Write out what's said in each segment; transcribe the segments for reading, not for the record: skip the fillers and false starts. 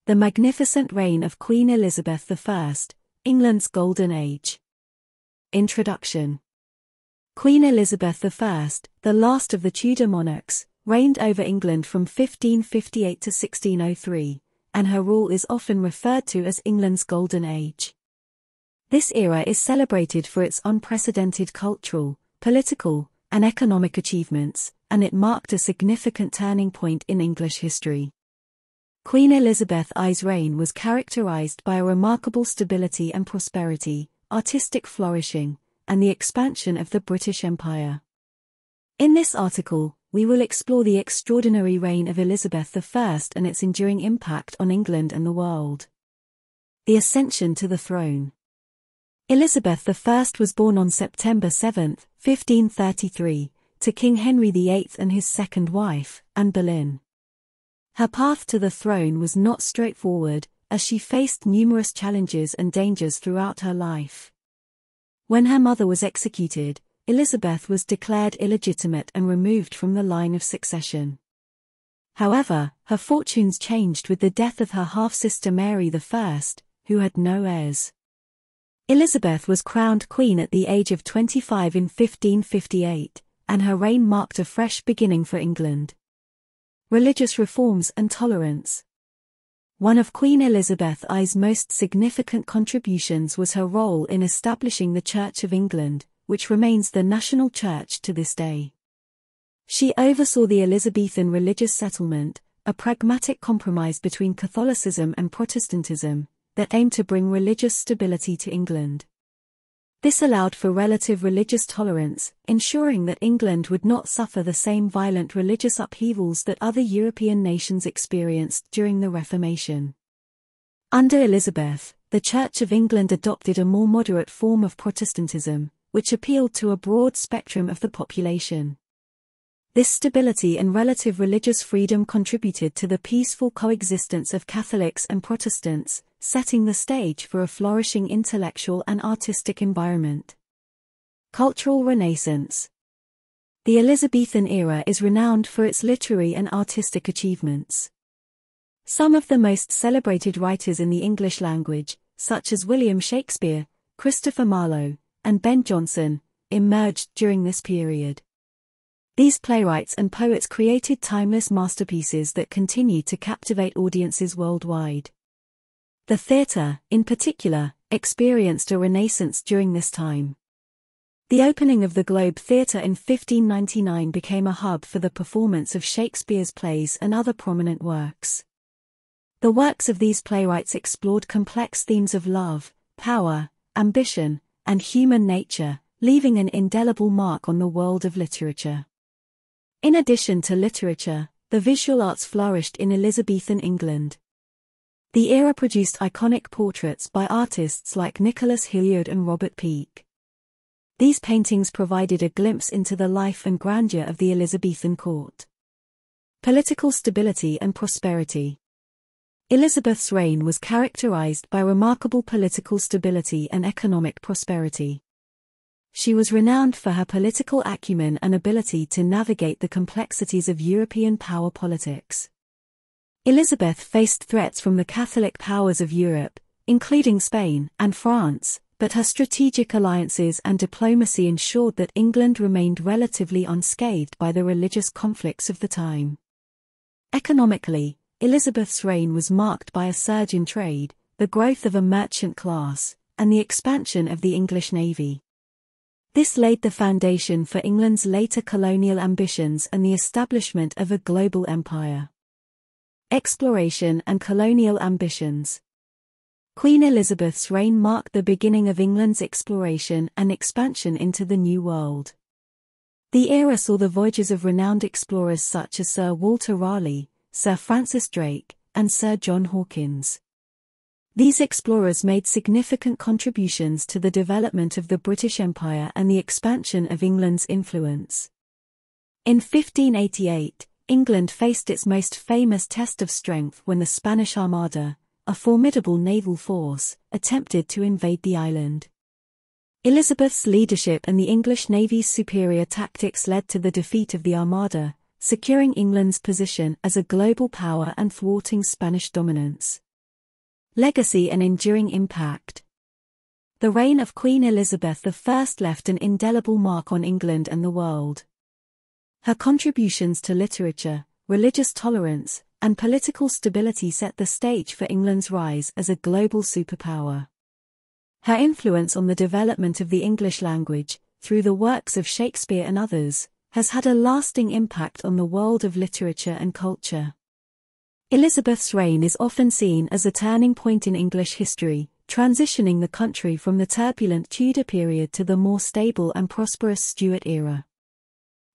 The magnificent reign of Queen Elizabeth I, England's Golden Age. Introduction. Queen Elizabeth I, the last of the Tudor monarchs, reigned over England from 1558 to 1603, and her rule is often referred to as England's Golden Age. This era is celebrated for its unprecedented cultural, political, and economic achievements, and it marked a significant turning point in English history. Queen Elizabeth I's reign was characterized by a remarkable stability and prosperity, artistic flourishing, and the expansion of the British Empire. In this article, we will explore the extraordinary reign of Elizabeth I and its enduring impact on England and the world. The ascension to the throne. Elizabeth I was born on September 7, 1533, to King Henry VIII and his second wife, Anne Boleyn. Her path to the throne was not straightforward, as she faced numerous challenges and dangers throughout her life. When her mother was executed, Elizabeth was declared illegitimate and removed from the line of succession. However, her fortunes changed with the death of her half-sister Mary I, who had no heirs. Elizabeth was crowned queen at the age of 25 in 1558, and her reign marked a fresh beginning for England. Religious reforms and tolerance. One of Queen Elizabeth I's most significant contributions was her role in establishing the Church of England, which remains the national church to this day. She oversaw the Elizabethan religious settlement, a pragmatic compromise between Catholicism and Protestantism, that aimed to bring religious stability to England. This allowed for relative religious tolerance, ensuring that England would not suffer the same violent religious upheavals that other European nations experienced during the Reformation. Under Elizabeth, the Church of England adopted a more moderate form of Protestantism, which appealed to a broad spectrum of the population. This stability and relative religious freedom contributed to the peaceful coexistence of Catholics and Protestants, setting the stage for a flourishing intellectual and artistic environment. Cultural Renaissance. The Elizabethan era is renowned for its literary and artistic achievements. Some of the most celebrated writers in the English language, such as William Shakespeare, Christopher Marlowe, and Ben Jonson, emerged during this period. These playwrights and poets created timeless masterpieces that continue to captivate audiences worldwide. The theatre, in particular, experienced a renaissance during this time. The opening of the Globe Theatre in 1599 became a hub for the performance of Shakespeare's plays and other prominent works. The works of these playwrights explored complex themes of love, power, ambition, and human nature, leaving an indelible mark on the world of literature. In addition to literature, the visual arts flourished in Elizabethan England. The era produced iconic portraits by artists like Nicholas Hilliard and Robert Peake. These paintings provided a glimpse into the life and grandeur of the Elizabethan court. Political stability and prosperity. Elizabeth's reign was characterized by remarkable political stability and economic prosperity. She was renowned for her political acumen and ability to navigate the complexities of European power politics. Elizabeth faced threats from the Catholic powers of Europe, including Spain and France, but her strategic alliances and diplomacy ensured that England remained relatively unscathed by the religious conflicts of the time. Economically, Elizabeth's reign was marked by a surge in trade, the growth of a merchant class, and the expansion of the English navy. This laid the foundation for England's later colonial ambitions and the establishment of a global empire. Exploration and colonial ambitions. Queen Elizabeth's reign marked the beginning of England's exploration and expansion into the New World. The era saw the voyages of renowned explorers such as Sir Walter Raleigh, Sir Francis Drake, and Sir John Hawkins. These explorers made significant contributions to the development of the British Empire and the expansion of England's influence. In 1588, England faced its most famous test of strength when the Spanish Armada, a formidable naval force, attempted to invade the island. Elizabeth's leadership and the English Navy's superior tactics led to the defeat of the Armada, securing England's position as a global power and thwarting Spanish dominance. Legacy and enduring impact. The reign of Queen Elizabeth I left an indelible mark on England and the world. Her contributions to literature, religious tolerance, and political stability set the stage for England's rise as a global superpower. Her influence on the development of the English language, through the works of Shakespeare and others, has had a lasting impact on the world of literature and culture. Elizabeth's reign is often seen as a turning point in English history, transitioning the country from the turbulent Tudor period to the more stable and prosperous Stuart era.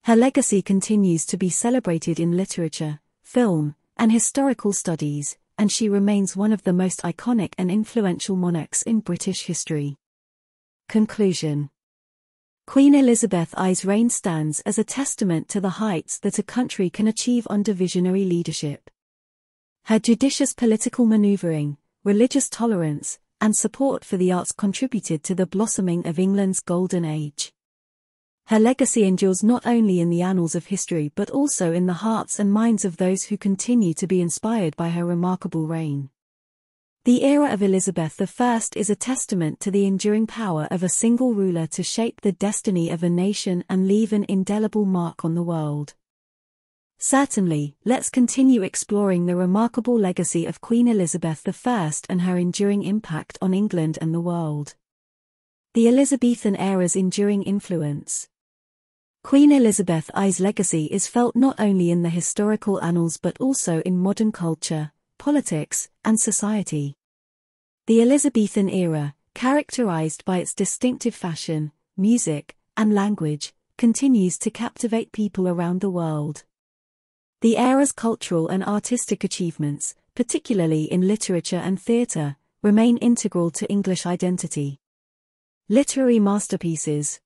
Her legacy continues to be celebrated in literature, film, and historical studies, and she remains one of the most iconic and influential monarchs in British history. Conclusion. Queen Elizabeth I's reign stands as a testament to the heights that a country can achieve under visionary leadership. Her judicious political maneuvering, religious tolerance, and support for the arts contributed to the blossoming of England's golden age. Her legacy endures not only in the annals of history but also in the hearts and minds of those who continue to be inspired by her remarkable reign. The era of Elizabeth I is a testament to the enduring power of a single ruler to shape the destiny of a nation and leave an indelible mark on the world. Certainly, let's continue exploring the remarkable legacy of Queen Elizabeth I and her enduring impact on England and the world. The Elizabethan era's enduring influence. Queen Elizabeth I's legacy is felt not only in the historical annals but also in modern culture, politics, and society. The Elizabethan era, characterized by its distinctive fashion, music, and language, continues to captivate people around the world. The era's cultural and artistic achievements, particularly in literature and theatre, remain integral to English identity. Literary masterpieces.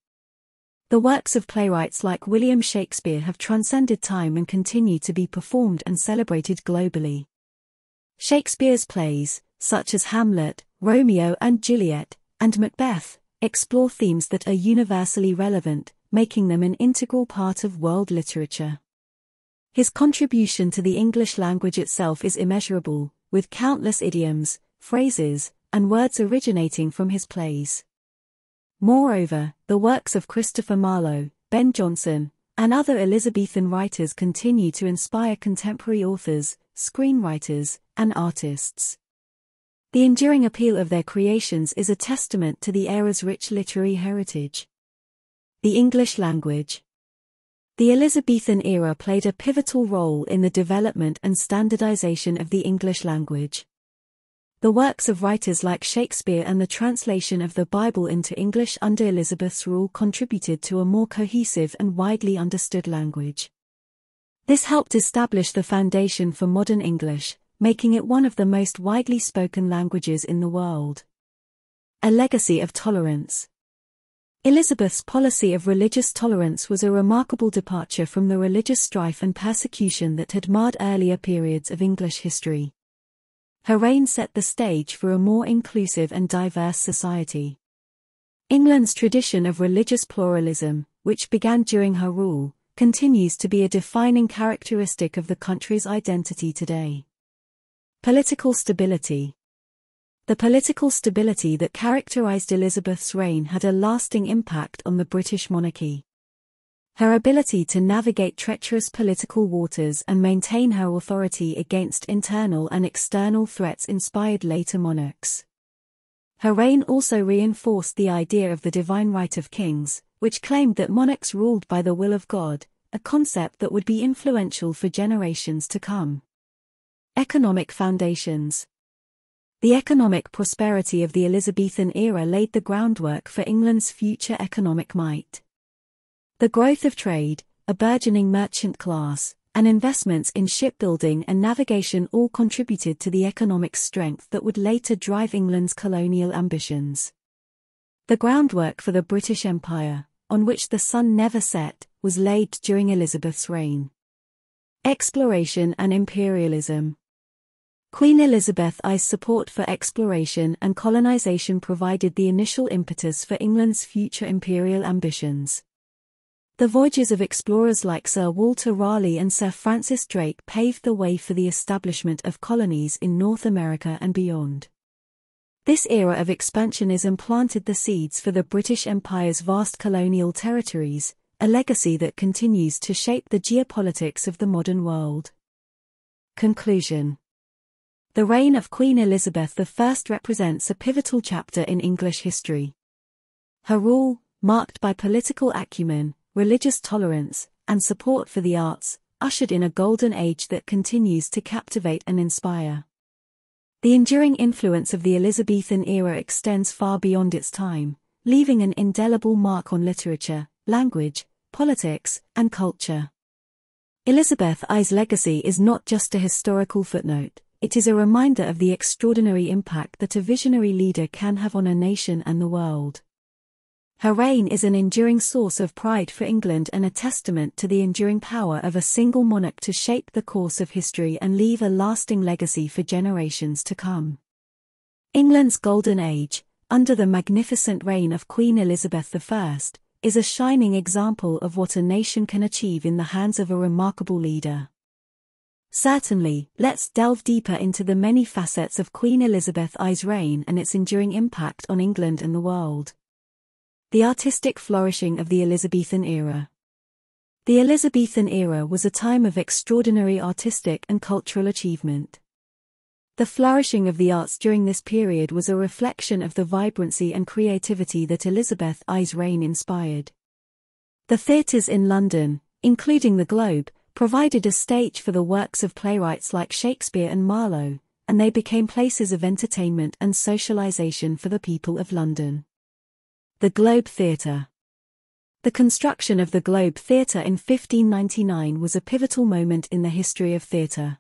The works of playwrights like William Shakespeare have transcended time and continue to be performed and celebrated globally. Shakespeare's plays, such as Hamlet, Romeo and Juliet, and Macbeth, explore themes that are universally relevant, making them an integral part of world literature. His contribution to the English language itself is immeasurable, with countless idioms, phrases, and words originating from his plays. Moreover, the works of Christopher Marlowe, Ben Jonson, and other Elizabethan writers continue to inspire contemporary authors, screenwriters, and artists. The enduring appeal of their creations is a testament to the era's rich literary heritage. The English language. The Elizabethan era played a pivotal role in the development and standardization of the English language. The works of writers like Shakespeare and the translation of the Bible into English under Elizabeth's rule contributed to a more cohesive and widely understood language. This helped establish the foundation for modern English, making it one of the most widely spoken languages in the world. A legacy of tolerance. Elizabeth's policy of religious tolerance was a remarkable departure from the religious strife and persecution that had marred earlier periods of English history. Her reign set the stage for a more inclusive and diverse society. England's tradition of religious pluralism, which began during her rule, continues to be a defining characteristic of the country's identity today. Political stability. The political stability that characterized Elizabeth's reign had a lasting impact on the British monarchy. Her ability to navigate treacherous political waters and maintain her authority against internal and external threats inspired later monarchs. Her reign also reinforced the idea of the divine right of kings, which claimed that monarchs ruled by the will of God, a concept that would be influential for generations to come. Economic foundations. The economic prosperity of the Elizabethan era laid the groundwork for England's future economic might. The growth of trade, a burgeoning merchant class, and investments in shipbuilding and navigation all contributed to the economic strength that would later drive England's colonial ambitions. The groundwork for the British Empire, on which the sun never set, was laid during Elizabeth's reign. Exploration and imperialism. Queen Elizabeth I's support for exploration and colonization provided the initial impetus for England's future imperial ambitions. The voyages of explorers like Sir Walter Raleigh and Sir Francis Drake paved the way for the establishment of colonies in North America and beyond. This era of expansionism planted the seeds for the British Empire's vast colonial territories, a legacy that continues to shape the geopolitics of the modern world. Conclusion. The reign of Queen Elizabeth I represents a pivotal chapter in English history. Her rule, marked by political acumen, religious tolerance, and support for the arts, ushered in a golden age that continues to captivate and inspire. The enduring influence of the Elizabethan era extends far beyond its time, leaving an indelible mark on literature, language, politics, and culture. Elizabeth I's legacy is not just a historical footnote, it is a reminder of the extraordinary impact that a visionary leader can have on a nation and the world. Her reign is an enduring source of pride for England and a testament to the enduring power of a single monarch to shape the course of history and leave a lasting legacy for generations to come. England's golden age, under the magnificent reign of Queen Elizabeth I, is a shining example of what a nation can achieve in the hands of a remarkable leader. Certainly, let's delve deeper into the many facets of Queen Elizabeth I's reign and its enduring impact on England and the world. The artistic flourishing of the Elizabethan era. The Elizabethan era was a time of extraordinary artistic and cultural achievement. The flourishing of the arts during this period was a reflection of the vibrancy and creativity that Elizabeth I's reign inspired. The theatres in London, including the Globe, provided a stage for the works of playwrights like Shakespeare and Marlowe, and they became places of entertainment and socialization for the people of London. The Globe Theatre. The construction of the Globe Theatre in 1599 was a pivotal moment in the history of theatre.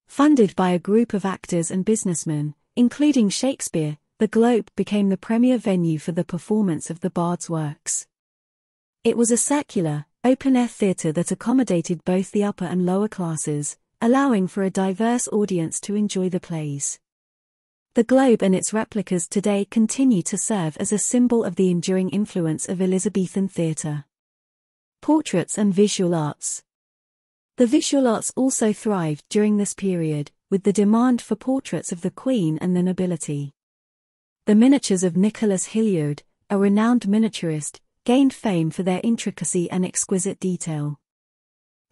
Funded by a group of actors and businessmen, including Shakespeare, the Globe became the premier venue for the performance of the Bard's works. It was a circular, open-air theatre that accommodated both the upper and lower classes, allowing for a diverse audience to enjoy the plays. The Globe and its replicas today continue to serve as a symbol of the enduring influence of Elizabethan theatre. Portraits and visual arts. The visual arts also thrived during this period, with the demand for portraits of the Queen and the nobility. The miniatures of Nicholas Hilliard, a renowned miniaturist, gained fame for their intricacy and exquisite detail.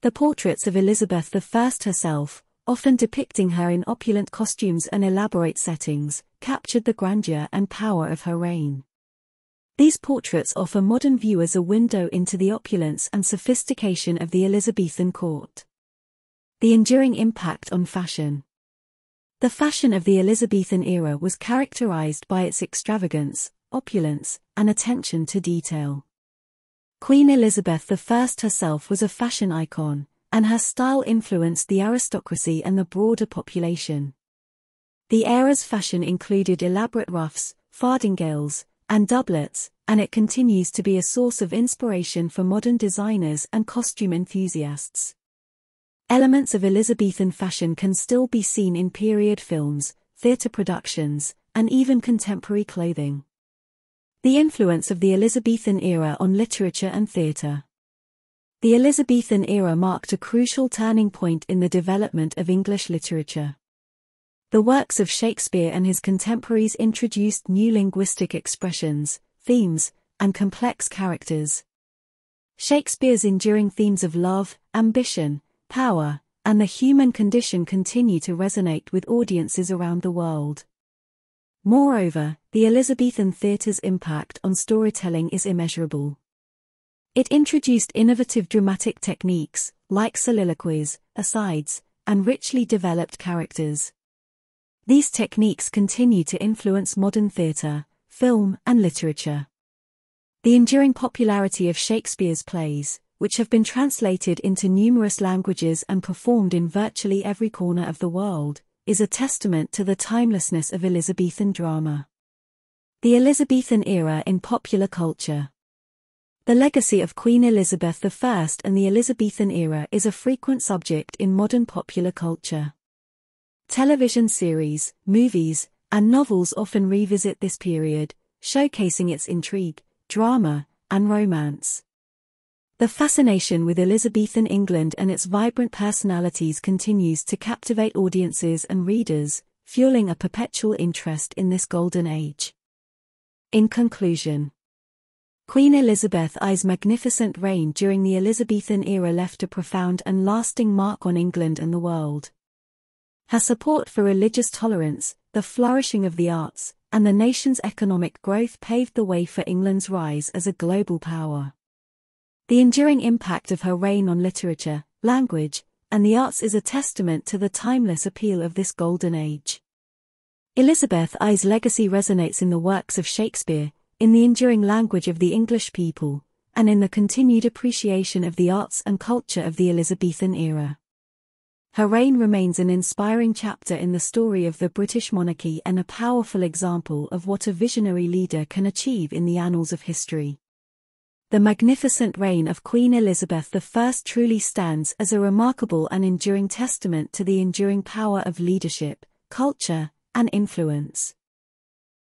The portraits of Elizabeth I herself, often depicting her in opulent costumes and elaborate settings, captured the grandeur and power of her reign. These portraits offer modern viewers a window into the opulence and sophistication of the Elizabethan court. The enduring impact on fashion. The fashion of the Elizabethan era was characterized by its extravagance, opulence, and attention to detail. Queen Elizabeth I herself was a fashion icon, and her style influenced the aristocracy and the broader population. The era's fashion included elaborate ruffs, fardingales, and doublets, and it continues to be a source of inspiration for modern designers and costume enthusiasts. Elements of Elizabethan fashion can still be seen in period films, theatre productions, and even contemporary clothing. The influence of the Elizabethan era on literature and theatre. The Elizabethan era marked a crucial turning point in the development of English literature. The works of Shakespeare and his contemporaries introduced new linguistic expressions, themes, and complex characters. Shakespeare's enduring themes of love, ambition, power, and the human condition continue to resonate with audiences around the world. Moreover, the Elizabethan theatre's impact on storytelling is immeasurable. It introduced innovative dramatic techniques, like soliloquies, asides, and richly developed characters. These techniques continue to influence modern theatre, film, and literature. The enduring popularity of Shakespeare's plays, which have been translated into numerous languages and performed in virtually every corner of the world, is a testament to the timelessness of Elizabethan drama. The Elizabethan era in popular culture. The legacy of Queen Elizabeth I and the Elizabethan era is a frequent subject in modern popular culture. Television series, movies, and novels often revisit this period, showcasing its intrigue, drama, and romance. The fascination with Elizabethan England and its vibrant personalities continues to captivate audiences and readers, fueling a perpetual interest in this golden age. In conclusion, Queen Elizabeth I's magnificent reign during the Elizabethan era left a profound and lasting mark on England and the world. Her support for religious tolerance, the flourishing of the arts, and the nation's economic growth paved the way for England's rise as a global power. The enduring impact of her reign on literature, language, and the arts is a testament to the timeless appeal of this golden age. Elizabeth I's legacy resonates in the works of Shakespeare, in the enduring language of the English people, and in the continued appreciation of the arts and culture of the Elizabethan era. Her reign remains an inspiring chapter in the story of the British monarchy and a powerful example of what a visionary leader can achieve in the annals of history. The magnificent reign of Queen Elizabeth I truly stands as a remarkable and enduring testament to the enduring power of leadership, culture, and influence.